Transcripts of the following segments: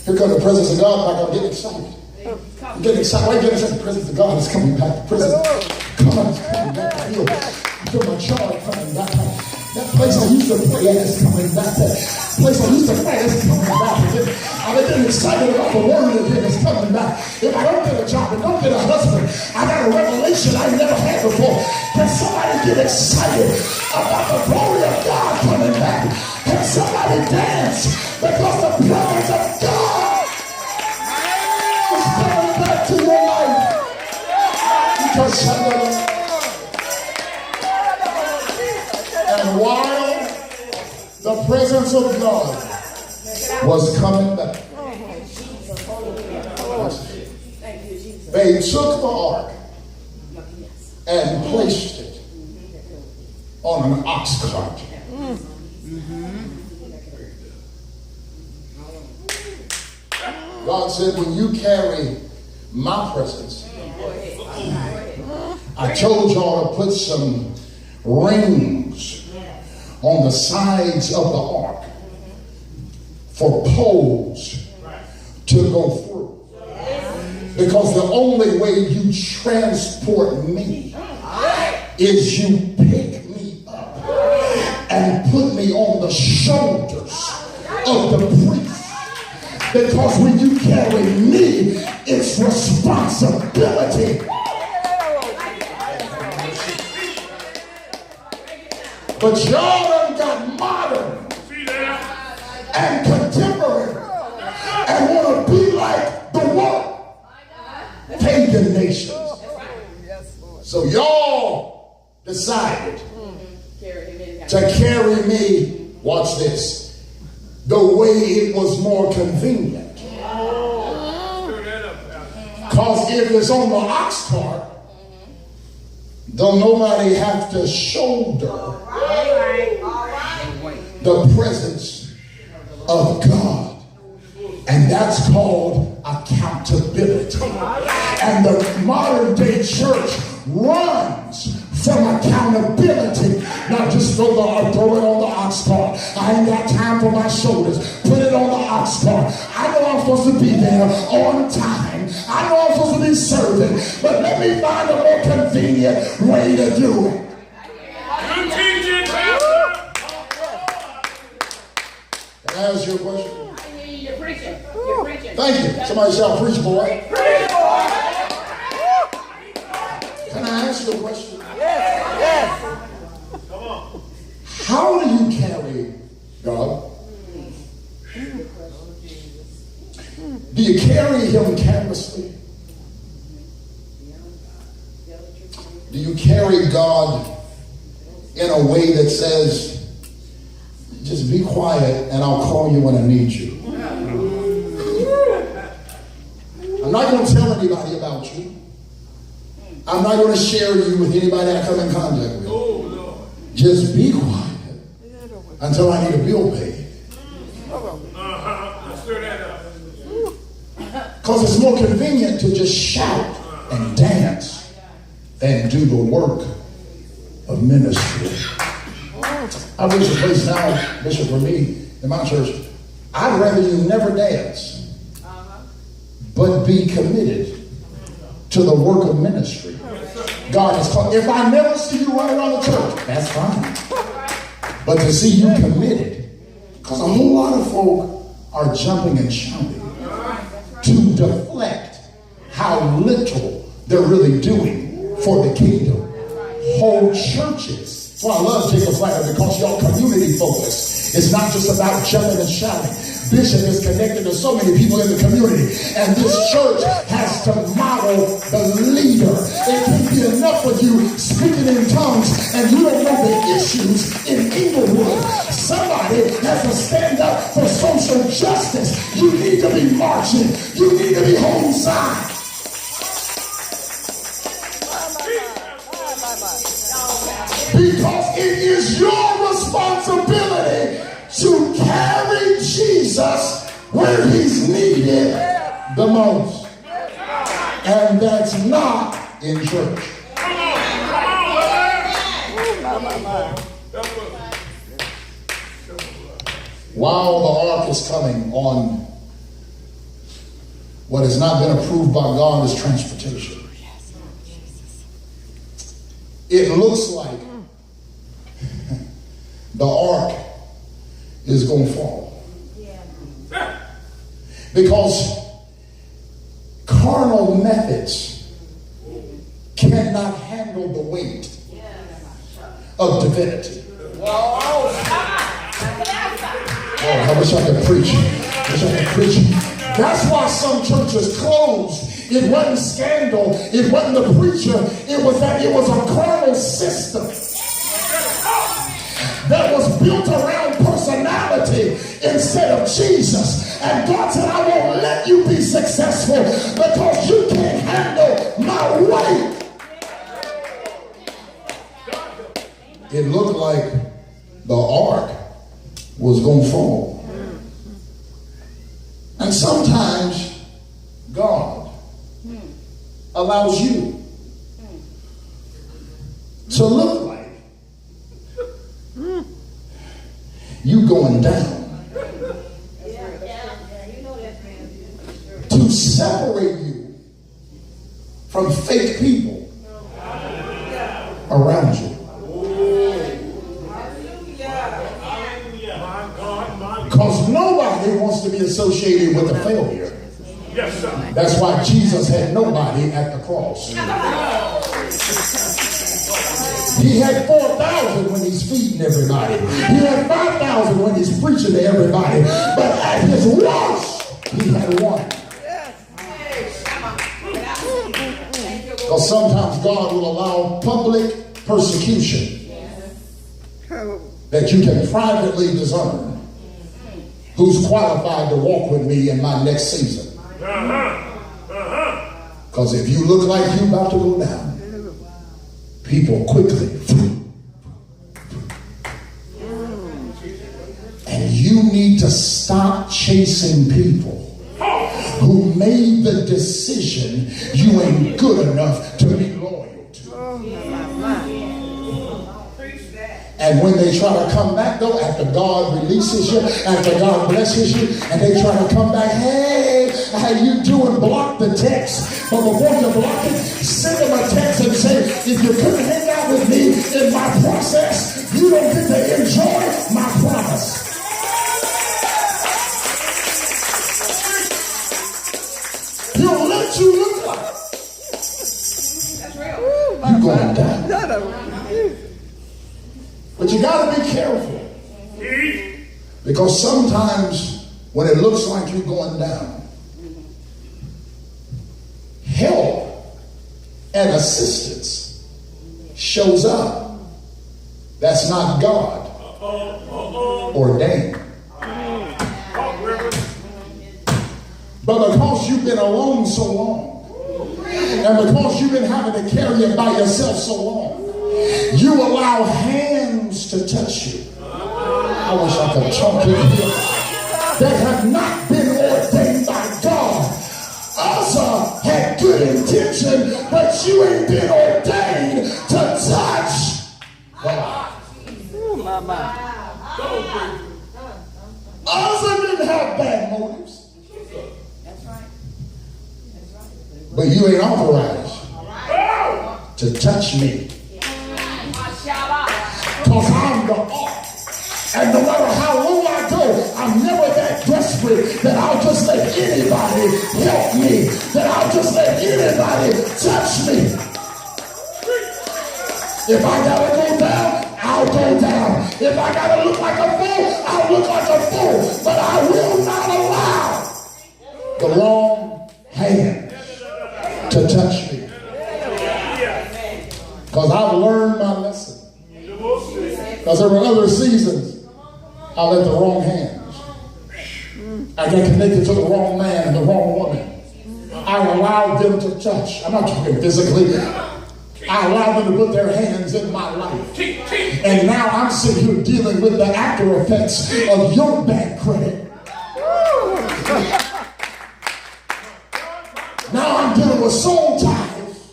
Here comes the presence of God back. I'm getting excited. I'm getting excited. Why are you getting excited? The presence of God is coming back. The presence of God is coming back. I feel my joy coming back. That place I used to pray at is coming back. That place I used to pray is coming back. I'm getting excited about the word again. It's coming back. If I don't get a job and don't get a husband, I got a revelation I never had before. Can somebody get excited about the glory of God coming back? Can somebody dance because the presence of God is coming back to your life? Because somebody. And while the presence of God was coming back, they took the ark and placed it on an ox cart. God said, when you carry my presence, I told y'all to put some rings on the sides of the ark for poles to go through. Because the only way you transport me is you pick me up and put me on the shoulders of the priest. Because when you carry me, it's responsibility. But y'all done got modern and contemporary and want to be like the world. Pagan nations. So y'all decided to carry me, watch this, the way it was more convenient. Because if it's on the ox cart, don't nobody have to shoulder the presence of God. And that's called accountability. And the modern day church runs from accountability. Not just throw it on the ox cart. I ain't got time for my shoulders. Put it on the ox cart. I know I'm supposed to be there on time. I know I'm supposed to be serving. But let me find a more convenient way to do it. You teach it, Pastor. Can I ask you a question? You're preaching. You're preaching. Thank you. Somebody shout, preach, boy. Preach, boy. Can I ask you a question? Come on. How do you carry God? Do you carry him carelessly? Do you carry God in a way that says, just be quiet and I'll call you when I need you? I'm not going to tell anybody about you. I'm not going to share you with anybody I come in contact with. Just be quiet until I need a bill paid. Because it's more convenient to just shout and dance than do the work of ministry. I reach a place now, Bishop, for me, in my church, I'd rather you never dance, but be committed to the work of ministry. God has called. If I never see you run around the church, that's fine. But to see you committed, because a whole lot of folk are jumping and shouting to deflect how little they're really doing for the kingdom. Whole churches. Well, I love Jacob Flatter because y'all community focused. It's not just about jumping and shouting. Bishop is connected to so many people in the community, and this church has to model the leader. It can be enough of you speaking in tongues and you don't know the issues in Inglewood. Somebody has to stand up for social justice. You need to be marching. You need to be home side. Because it is your responsibility to carry Jesus where he's needed the most. And that's not in church. While the ark is coming on What has not been approved by God is transportation. It looks like the ark is going to fall. Because carnal methods cannot handle the weight of divinity. Oh, I wish I could preach. That's why some churches closed. It wasn't scandal. It wasn't the preacher. It was that it was a carnal system that was built around personality instead of Jesus. And God said, I won't let you be successful because you can't handle my weight. It looked like the ark was going to fall. And sometimes God allows you to look like you going down to separate you from fake people around you. Because nobody wants to be associated with a failure. Yes, sir. That's why Jesus had nobody at the cross. He had 4,000 when he's feeding everybody. He had 5,000 when he's preaching to everybody. But at his worst, he had one. Because sometimes God will allow public persecution that you can privately discern who's qualified to walk with me in my next season. Because if you look like you about to go down, people quickly. And you need to stop chasing people who made the decision you ain't good enough to be loyal to. And when they try to come back, though, after God releases you, after God blesses you, and they try to come back, hey, how you doing? Block the text. But before you block it, send them a text and say, if you couldn't hang out with me in my process, you don't get to enjoy my promise. He'll let you look like you're going down. But you got to be careful. Because sometimes when it looks like you're going down, help and assistance shows up. That's not God ordained. But because you've been alone so long, and because you've been having to carry it by yourself so long, you allow hands to touch you. I wish I could talk in here. That have not been ordained by God. Uzzah had good intention, but you ain't been ordained to touch God. Uzzah didn't have bad motives. But you ain't authorized to touch me. Because I'm the ark. And no matter how low I go, I'm never that desperate that I'll just let anybody help me, that I'll just let anybody touch me. If I gotta go down, I'll go down. If I gotta look like a fool, I'll look like a fool. But I will not allow the wrong hand to touch me. Because I've learned my lesson. Because there were other seasons I let the wrong hands. I got connected to the wrong man and the wrong woman. I allowed them to touch. I'm not talking physically. I allowed them to put their hands in my life. And now I'm sitting here dealing with the after effects of your bad credit. Now I'm dealing with soul ties.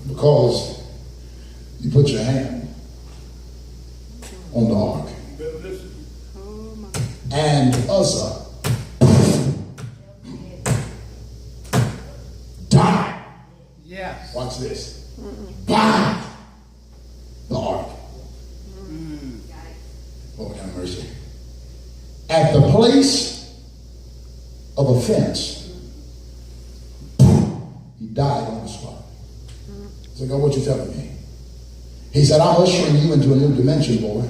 Because you put your hand on the ark. And Uzzah Watch this. By the ark. Lord have mercy. At the place of offense, he died on the spot. I said, God, what you telling me? He said, I'm ushering you into a new dimension, boy.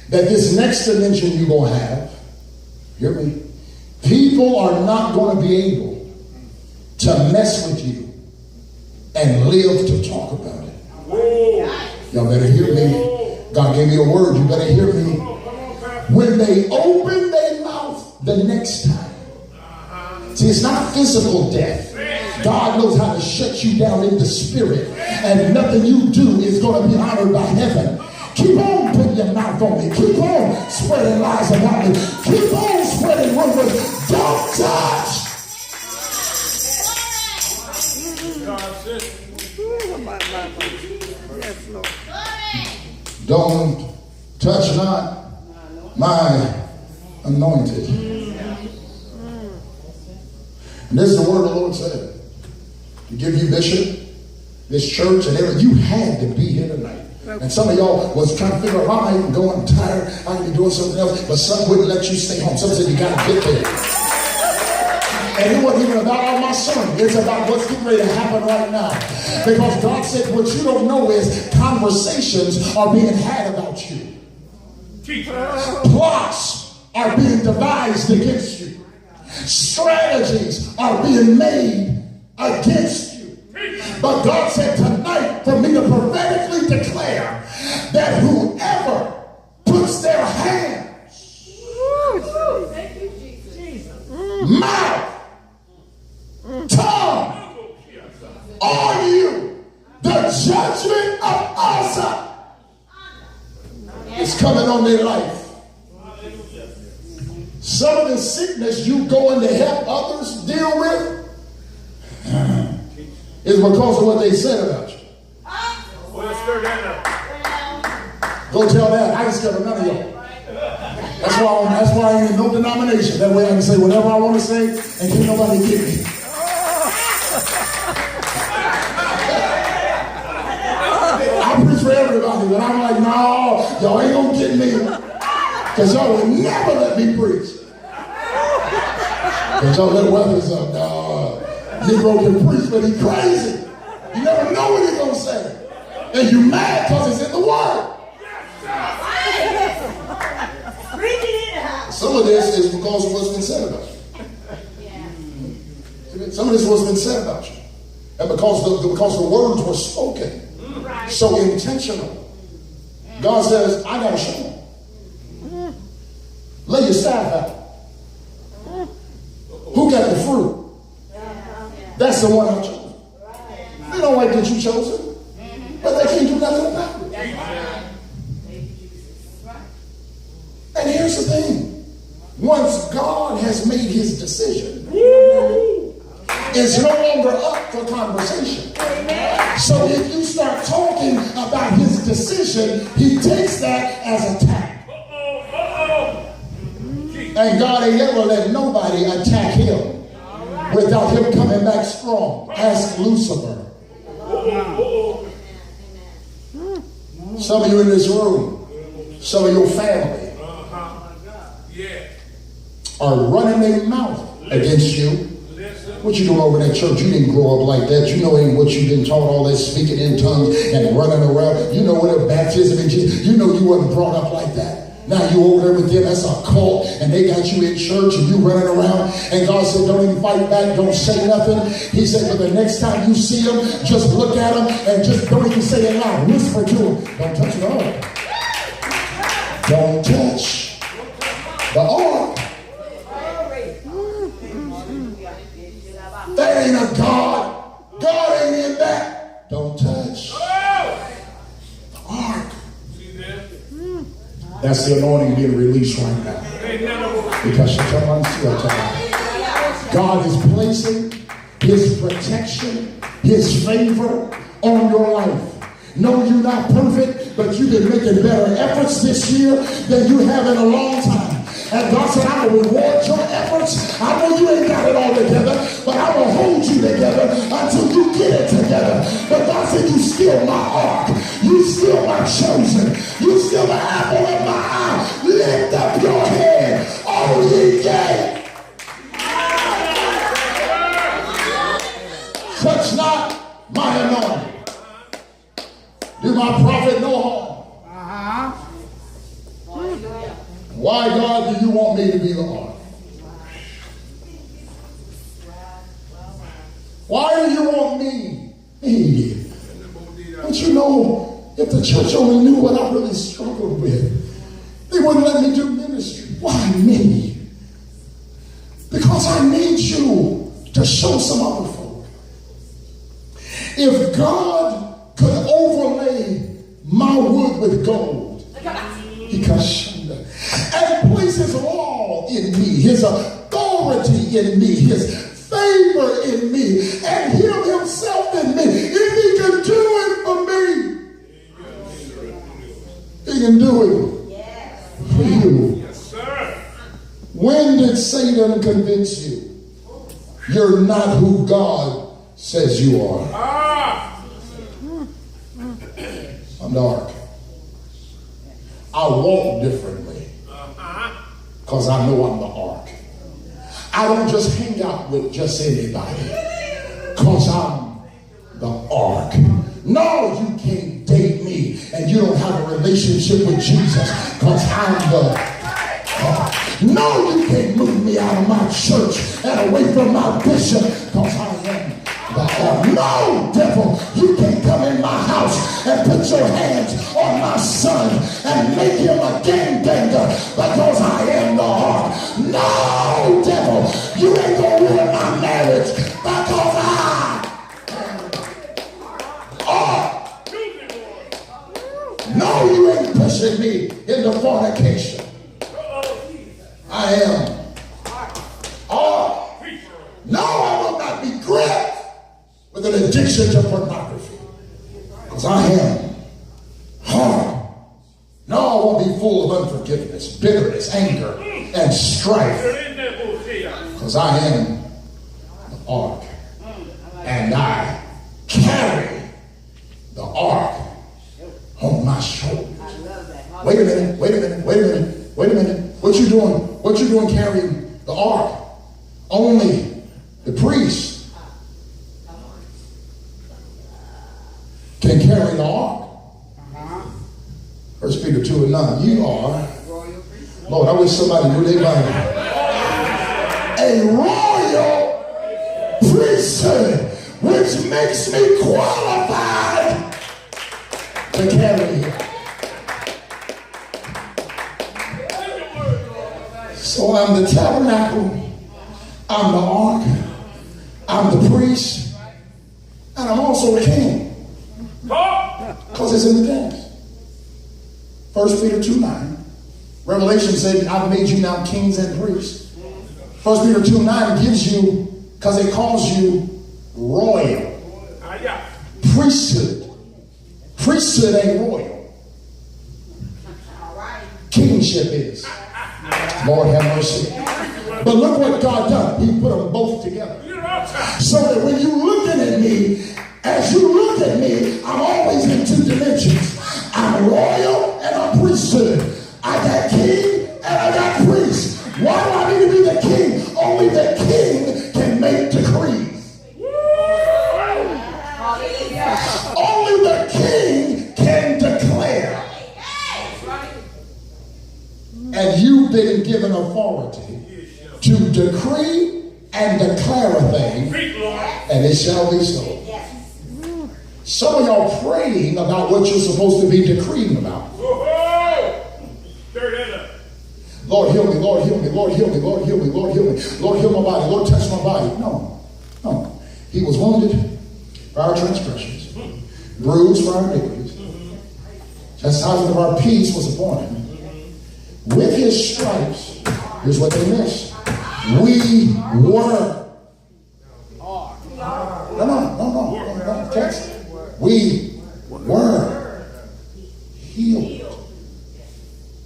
That this next dimension you're going to have, hear me, people are not going to be able to mess with you and live to talk about it. Y'all better hear me. God gave me a word. You better hear me. When they open their mouth the next time. See, it's not physical death. God knows how to shut you down in the spirit. And nothing you do is going to be honored by heaven. Keep on putting your mouth on me. Keep on spreading lies about me. Keep on spreading rumors. Don't touch. Don't touch not my anointed. And this is the word the Lord said. To give you, Bishop, this church and everything. You had to be here tonight. And some of y'all was trying to figure out, why am I even going? I'm tired. I can be doing something else. But some wouldn't let you stay home. Some said you got to get there. And it wasn't even about all my sermon. It's about what's getting ready to happen right now. Because God said what you don't know is conversations are being had about you. Plots are being devised against you. Strategies are being made against you. But God said tonight for me to prophetically declare that whoever puts their hands, mouth, tongue on you, the judgment of us is coming on their life. Some of the sickness you going to help others deal with is because of what they said about you. Go tell that. I ain't scared of none of y'all. That's why I ain't in no denomination. That way I can say whatever I want to say and can't nobody get me. I preach for everybody, but I'm like, no, y'all ain't gonna get me. Because y'all will never let me preach. But y'all let weapons up. No, Negro can preach, but he crazy. You never know what he's gonna say. And you mad because it's in the word. Some of this is because of what's been said about you. Some of this is what's been said about you. And because the words were spoken so intentional. God says, I gotta show them. Lay your staff out. Who got the fruit? That's the one I chose. They don't like that you chosen, but they can't do nothing about it. And here's the thing. Once God has made his decision, it's no longer up for conversation. So if you start talking about his decision, he takes that as attack. And God ain't ever let nobody attack him without him coming back strong. Ask Lucifer. Some of you in this room, some of your family are running their mouth against you. What you doing over in that church? You didn't grow up like that. You know ain't what you been taught, all that speaking in tongues and running around. You know what a baptism in Jesus. You know you wasn't brought up like that. Now you over there with them, that's a cult, and they got you in church and you running around. And God said, don't even fight back, don't say nothing. He said, but the next time you see them, just look at them and just don't even say it loud. Whisper to them, don't touch the ark. Don't touch the ark. That ain't a God. God ain't in that. Don't touch the ark. That's the anointing being released right now. Because God is placing his protection, his favor on your life. No, you're not perfect, but you've been making better efforts this year than you have in a long time. And God said, I'm going to reward your efforts. I know you ain't got it all together, but I'm going to hold you together until you get it together. But God said, you still my ark. You still my chosen. You still the apple of my eye. Lift up your head, all ye gates. Touch not my anointing. Do my prophet no harm. Why, God, do you want me to be the ark? Why do you want me? But you know, if the church only knew what I really struggled with, they wouldn't let me do ministry. Why me? Because I need you to show some other folk. If God could overlay my wood with gold, and place his law in me, his authority in me, his favor in me, and him himself in me, if he can do it for me, he can do it for you. Yes, sir. When did Satan convince you you're not who God says you are? I'm dark. I walk differently because I know I'm the ark. I don't just hang out with just anybody because I'm the ark. No, you can't date me and you don't have a relationship with Jesus because I'm the ark. No, you can't move me out of my church and away from my bishop because I am the ark. No, devil, you can't come in my house and put your hands on my son and make him a gangbanger because I am the ark. No, devil, you ain't gonna ruin my marriage because I am ark. No, you ain't pushing me into fornication. I am ark. No, I will not be gripped with an addiction to pornography because I am hard. No, I won't be full of unforgiveness, bitterness, anger, and strife because I am the ark and I carry the ark on my shoulders. Wait a minute. What you doing? What you doing carrying the ark? Only the priest can carry the ark. 1 Peter 2:9. You are, Lord, I wish somebody knew their Bible. A royal priesthood, which makes me qualified to carry it. So I'm the tabernacle, I'm the ark, I'm the priest, and I'm also a king. Because it's in the text. 1 Peter 2:9. Revelation said, I've made you now kings and priests. 1 Peter 2:9 gives you, because it calls you royal. Priesthood. Priesthood ain't royal. Kingship is. Lord have mercy. But look what God done. He put them both together. So that when you looking at me, as you look at me, I'm always in two dimensions. I'm royal and I'm priesthood. I got king and I got priest. Why do I need to be the king? Only the king can make decrees. Only the king can declare. And you've been given authority to decree and declare a thing, and it shall be so. Some of y'all praying about what you're supposed to be decreeing about. Lord, heal me, Lord, heal me, Lord, heal me, Lord, heal me, Lord, heal me. Lord, heal my body, Lord, touch my body. No. He was wounded for our transgressions, bruised for our iniquities. Chastisement of our peace was upon him. With his stripes, here's what they missed. We were. No. Text. We were healed.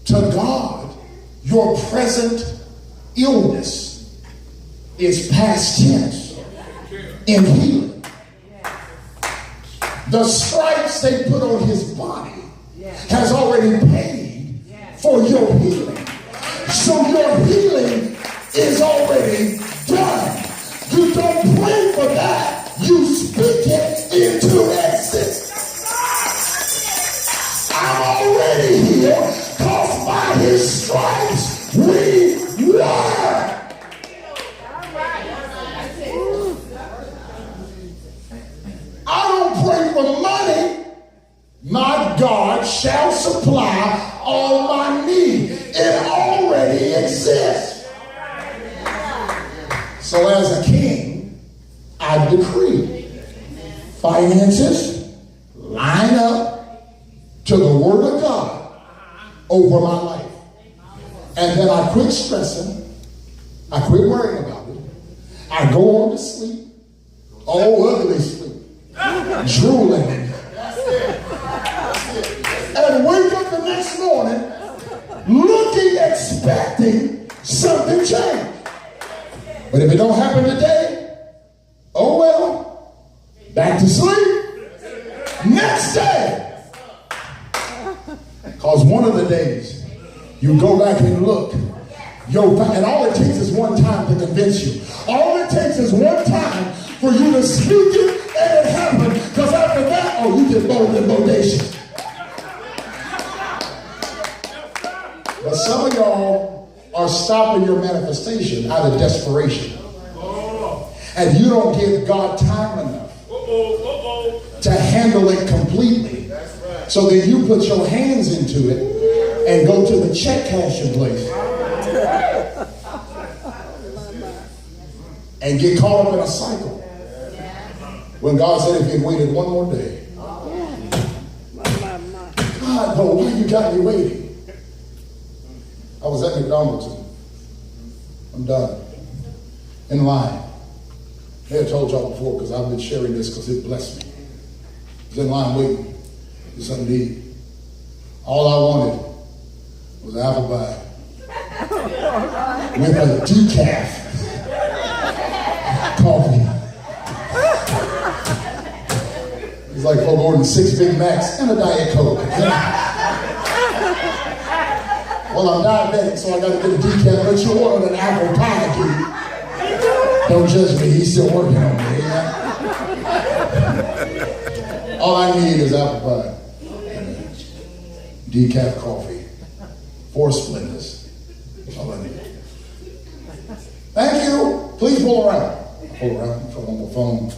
To God, your present illness is past tense in healing. The stripes they put on his body has already paid for your healing. So your healing is already done. You don't pray for that. You speak it into existence. I'm already healed because by his stripes we were. I don't pray for money. My God shall supply all my need. It already exists. So as a king, I decree finances line up to the word of God over my life. And then I quit stressing. I quit worrying about it. I go on to sleep. Oh, ugly sleep. Drooling. And wake up the next morning looking, expecting something change. But if it don't happen today, oh well, back to sleep. Next day. Because one of the days you go back and look, and all it takes is one time to convince you. All it takes is one time for you to speak it and it happened. Because after that, oh, you get bold and bodacious. But some of y'all are stopping your manifestation out of desperation. And you don't give God time enough to handle it completely. So then you put your hands into it and go to the check cashing place and get caught up in a cycle. When God said if you had waited one more day. God, no, why you got me waiting? I was at McDonald's. I'm done. In line. I had told y'all before because I've been sharing this because it blessed me. I was in line waiting for something to eat. All I wanted was an apple pie with a decaf coffee. It's like folk ordering 6 Big Macs and a Diet Coke. Well, I'm diabetic, so I got to get a decaf, but you ordered an apple pie, dude. Don't judge me, he's still working on me. Yeah? All I need is apple pie. Decaf coffee. 4 Splendors. That's all I need. Thank you. Please pull around. I pull around from on my phone,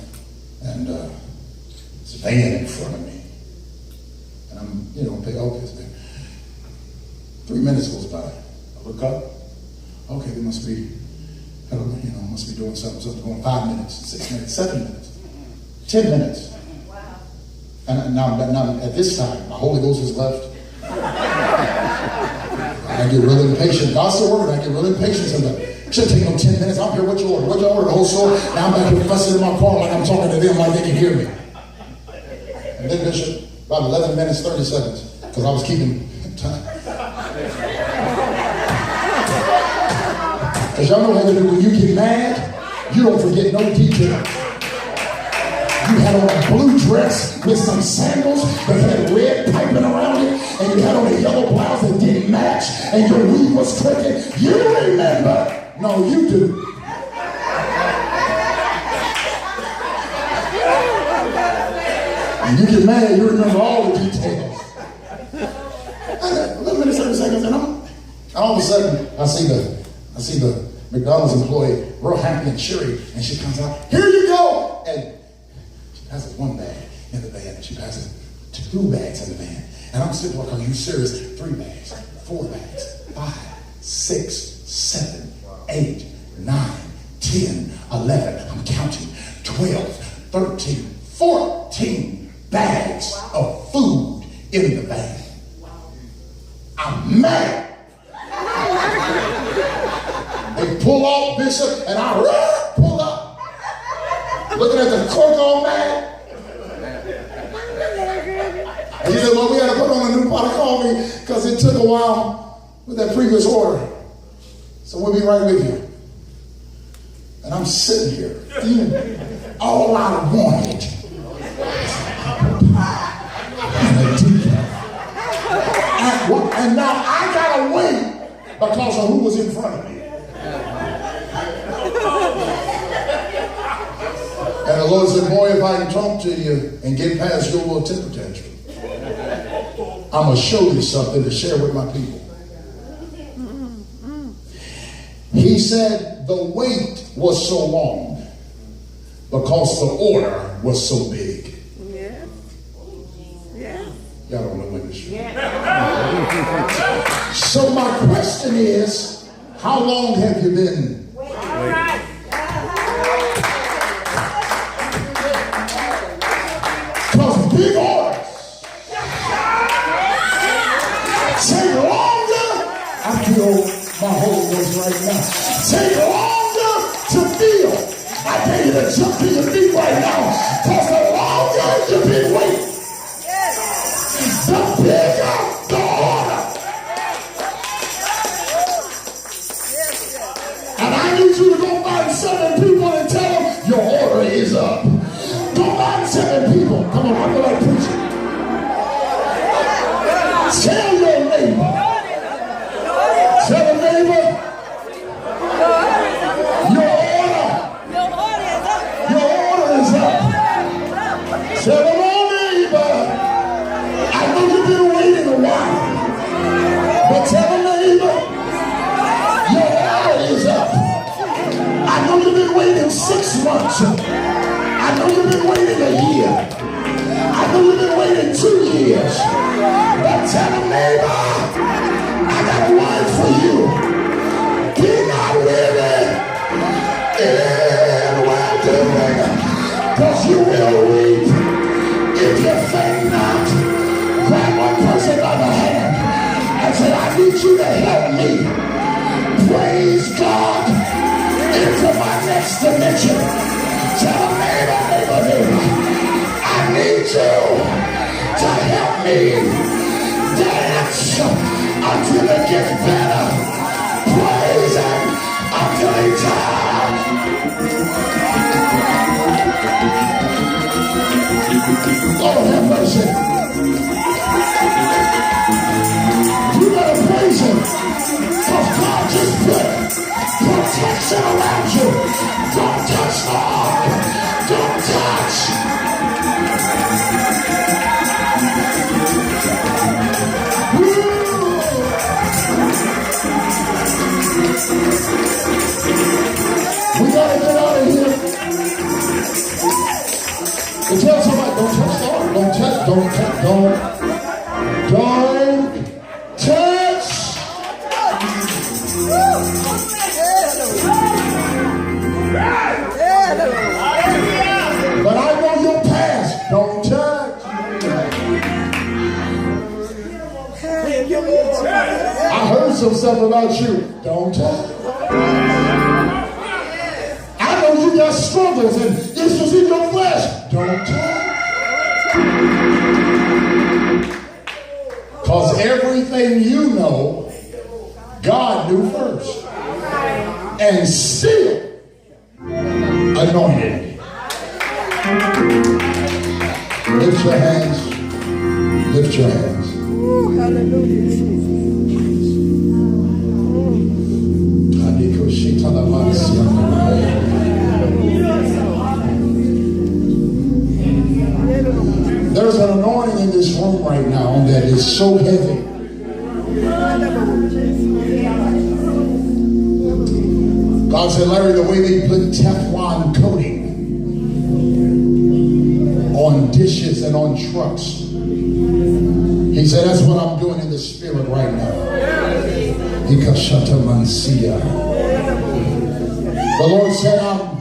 and it's a van in front of me. And I'm, okay, it's there. 3 minutes goes by. I look up. Okay, they must be, must be doing something going 5 minutes, 6 minutes, 7 minutes, 10 minutes. Wow. And now at this time, my Holy Ghost is left. I get real impatient. God's still working. I get real impatient sometimes. Shouldn't take no 10 minutes. I don't care what you order. What you order, the whole store. Now I'm back here fussing in my car like I'm talking to them like they can hear me. And then Bishop, about 11 minutes, 30 seconds, because I was keeping time. Because y'all know how to do when you get mad, you don't forget no detail. You had on a blue dress with some sandals that had red piping around it, and you had on a yellow blouse that didn't match, and your weave was crooked. You remember. No, you do. And you get mad, you remember all the details. 11 minutes, 30 seconds, and all of a sudden, I see the McDonald's employee real happy and cheery, and she comes out, here you go! And she passes 1 bag in the van, and she passes 2 bags in the van. And I'm sitting there, are you serious? 3 bags, 4 bags, 5, 6, 7, 8, 9, 10, 11, I'm counting, 12, 13, 14 bags of food in the van. I'm mad. They pull off, Bishop, and I pull up. Looking at the clerk all mad. And he said, well, we had to put on a new pot of coffee because it took a while with that previous order. So we'll be right with you. And I'm sitting here eating all I wanted. And now I gotta wait because of who was in front of me. And the Lord said, boy, if I can talk to you and get past your little temper tantrum, I'm going to show you something to share with my people. He said the wait was so long because the order was so big. Yeah. Yeah. Y'all don't know when this is. So my question is, how long have you been? Because big orders take longer. I feel my Holy Ghost right now. Take longer to feel. I dare you to jump to your feet right now. Because the longer you've been waiting, the bigger the order. And I need you to go find 7 people and tell them your order is up. Go find 7 people. Come on, I feel like preaching. Tell your neighbor. Tell a neighbor. Your order is up. Tell them, oh neighbor. I know you've been waiting a while. But tell a neighbor. Your order is up. I know you've been waiting 6 months. I know you've been waiting a year. I know you've been waiting 2 years. But tell them, neighbor, I got a word for you. Be not weary in well doing, because you will reap if you faint not. Grab one person by the hand and say, I need you to help me praise God into my next dimension. Tell a neighbor, I need you to help me dance until it gets better. Praise Him until He turns. Lord have mercy. You better praise Him, because God just put protection around you. Don't touch the ark. Don't touch. We gotta get out of here. And tell somebody, don't touch the ark. Don't touch. Don't touch. Don't touch. But I know your past. Don't touch. I heard some stuff about you. Don't touch. I know you got struggles and issues in your flesh. Don't touch. Because everything you know, God knew first. And still anointed. Lift your hands. Lift your hands. There's an anointing in this room right now that is so heavy. God said, Larry, the way they put Teflon coating on dishes and on trucks, He said, that's what I'm doing in the spirit right now. The Lord said, I'm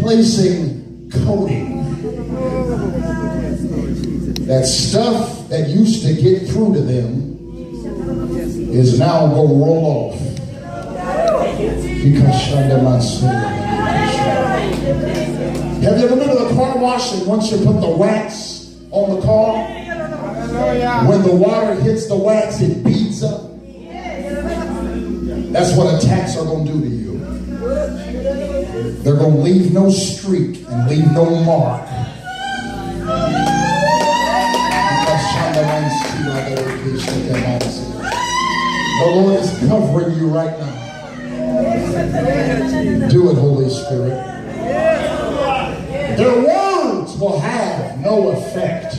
placing coating. That stuff that used to get through to them is now going to roll off. Have you ever been to the car wash and once you put the wax on the car, when the water hits the wax, it beads up? That's what attacks are going to do to you. They're going to leave no streak and leave no mark. The Lord is covering you right now. Do it, Holy Spirit. Their words will have no effect.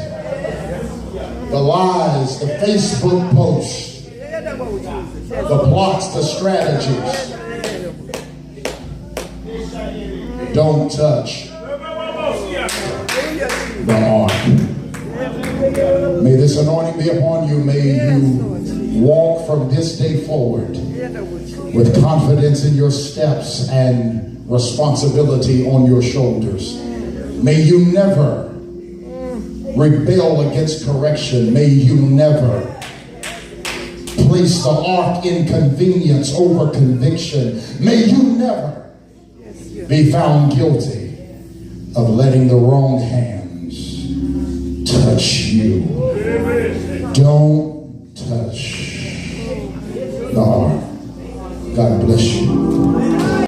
The lies, the Facebook posts, the plots, the strategies. Don't touch the ark. May this anointing be upon you. May you walk from this day forward with confidence in your steps and responsibility on your shoulders. May you never rebel against correction. May you never place the ark in convenience over conviction. May you never be found guilty of letting the wrong hands touch you. Don't touch the ark. God bless you.